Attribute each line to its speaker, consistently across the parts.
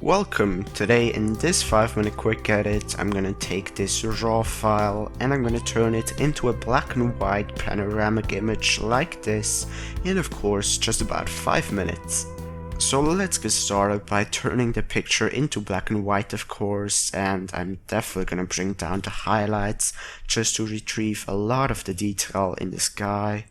Speaker 1: Welcome! Today in this 5-minute quick edit, I'm gonna take this raw file and I'm gonna turn it into a black and white panoramic image like this in, of course, just about 5 minutes. So let's get started by turning the picture into black and white, of course, and I'm definitely gonna bring down the highlights just to retrieve a lot of the detail in the sky.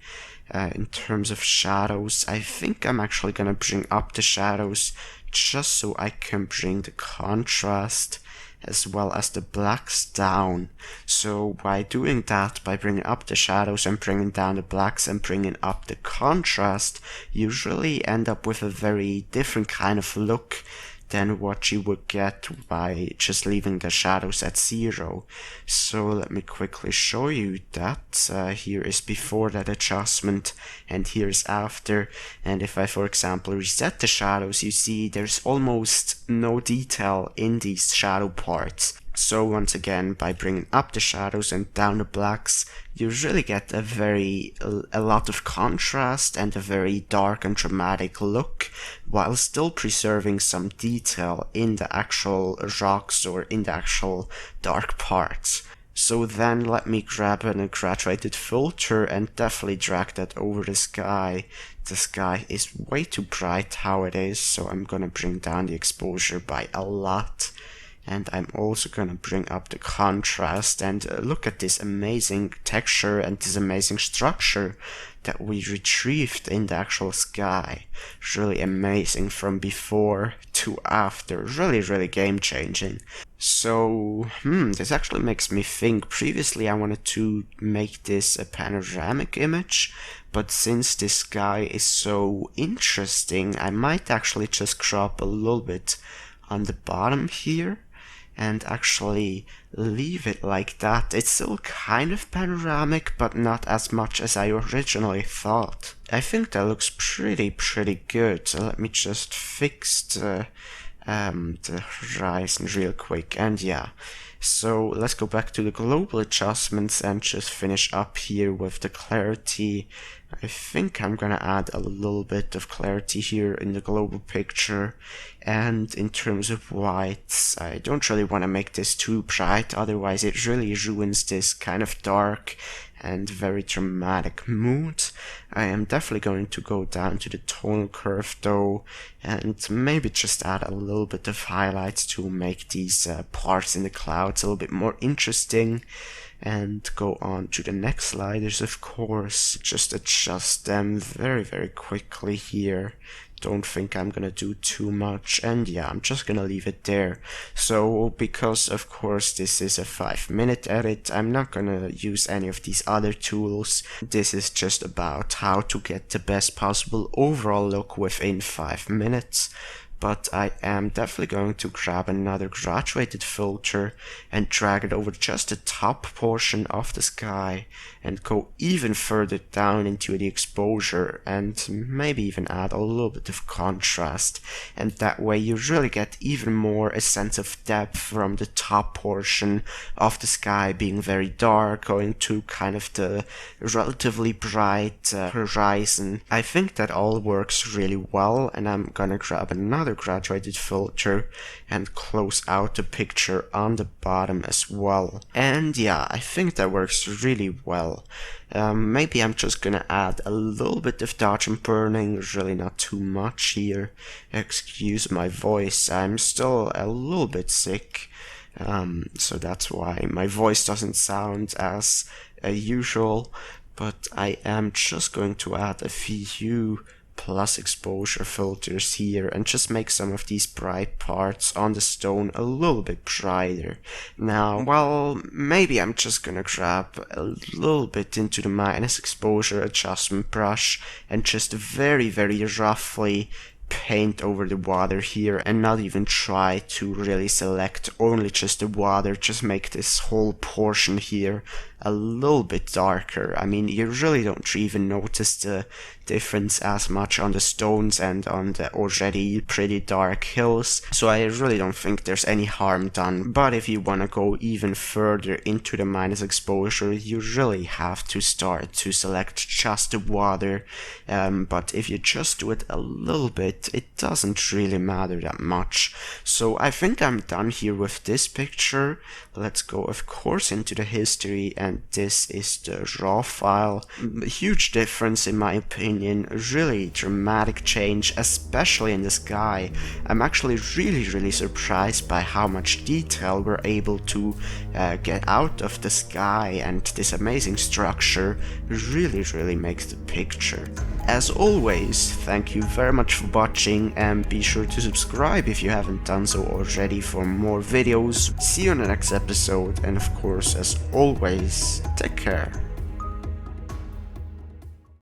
Speaker 1: In terms of shadows, I think I'm actually gonna bring up the shadows just so I can bring the contrast as well as the blacks down. So by doing that, by bringing up the shadows and bringing down the blacks and bringing up the contrast, you really end up with a very different kind of look than what you would get by just leaving the shadows at 0. So let me quickly show you that. Here is before that adjustment and here is after. And if I, for example, reset the shadows, you see there's almost no detail in these shadow parts. So once again, by bringing up the shadows and down the blacks, you really get a lot of contrast and a very dark and dramatic look, while still preserving some detail in the actual rocks or in the actual dark parts. So then let me grab an exaggerated filter and definitely drag that over the sky. The sky is way too bright how it is, so I'm gonna bring down the exposure by a lot. And I'm also gonna bring up the contrast and look at this amazing texture and this amazing structure that we retrieved in the actual sky. Really amazing from before to after. Really game changing. So, this actually makes me think. Previously I wanted to make this a panoramic image, but since this sky is so interesting, I might actually just crop a little bit on the bottom here and actually leave it like that. It's still kind of panoramic, but not as much as I originally thought. I think that looks pretty good. So let me just fix the horizon real quick, and yeah. So let's go back to the global adjustments and just finish up here with the clarity. I think I'm gonna add a little bit of clarity here in the global picture. And in terms of whites, I don't really want to make this too bright, otherwise it really ruins this kind of dark and very dramatic mood. I am definitely going to go down to the tonal curve though, and maybe just add a little bit of highlights to make these parts in the clouds a little bit more interesting. And go on to the next sliders, of course. Just adjust them very quickly here. Don't think I'm gonna do too much, and yeah, I'm just gonna leave it there. So because of course this is a 5-minute edit, I'm not gonna use any of these other tools. This is just about how to get the best possible overall look within 5 minutes. But I am definitely going to grab another graduated filter and drag it over just the top portion of the sky and go even further down into the exposure and maybe even add a little bit of contrast, and that way you really get even more a sense of depth from the top portion of the sky being very dark going to kind of the relatively bright horizon. I think that all works really well, and I'm gonna grab another graduated filter and close out the picture on the bottom as well. And yeah, I think that works really well. Maybe I'm just gonna add a little bit of dodge and burning, really not too much here. Excuse my voice, I'm still a little bit sick, so that's why my voice doesn't sound as usual, but I am just going to add a few plus exposure filters here and just make some of these bright parts on the stone a little bit brighter. Now, well, maybe I'm just gonna grab a little bit into the minus exposure adjustment brush and just very roughly paint over the water here and not even try to really select only just the water, just make this whole portion here a little bit darker. I mean, you really don't even notice the difference as much on the stones and on the already pretty dark hills, so I really don't think there's any harm done. But if you want to go even further into the minus exposure, you really have to start to select just the water, but if you just do it a little bit it doesn't really matter that much. So I think I'm done here with this picture. Let's go, of course, into the history, and this is the raw file. A huge difference in my opinion, really dramatic change, especially in the sky. I'm actually really surprised by how much detail we're able to get out of the sky, and this amazing structure really makes the picture. As always, thank you very much for watching, and be sure to subscribe if you haven't done so already for more videos. See you in the next episode, and of course, as always, take care.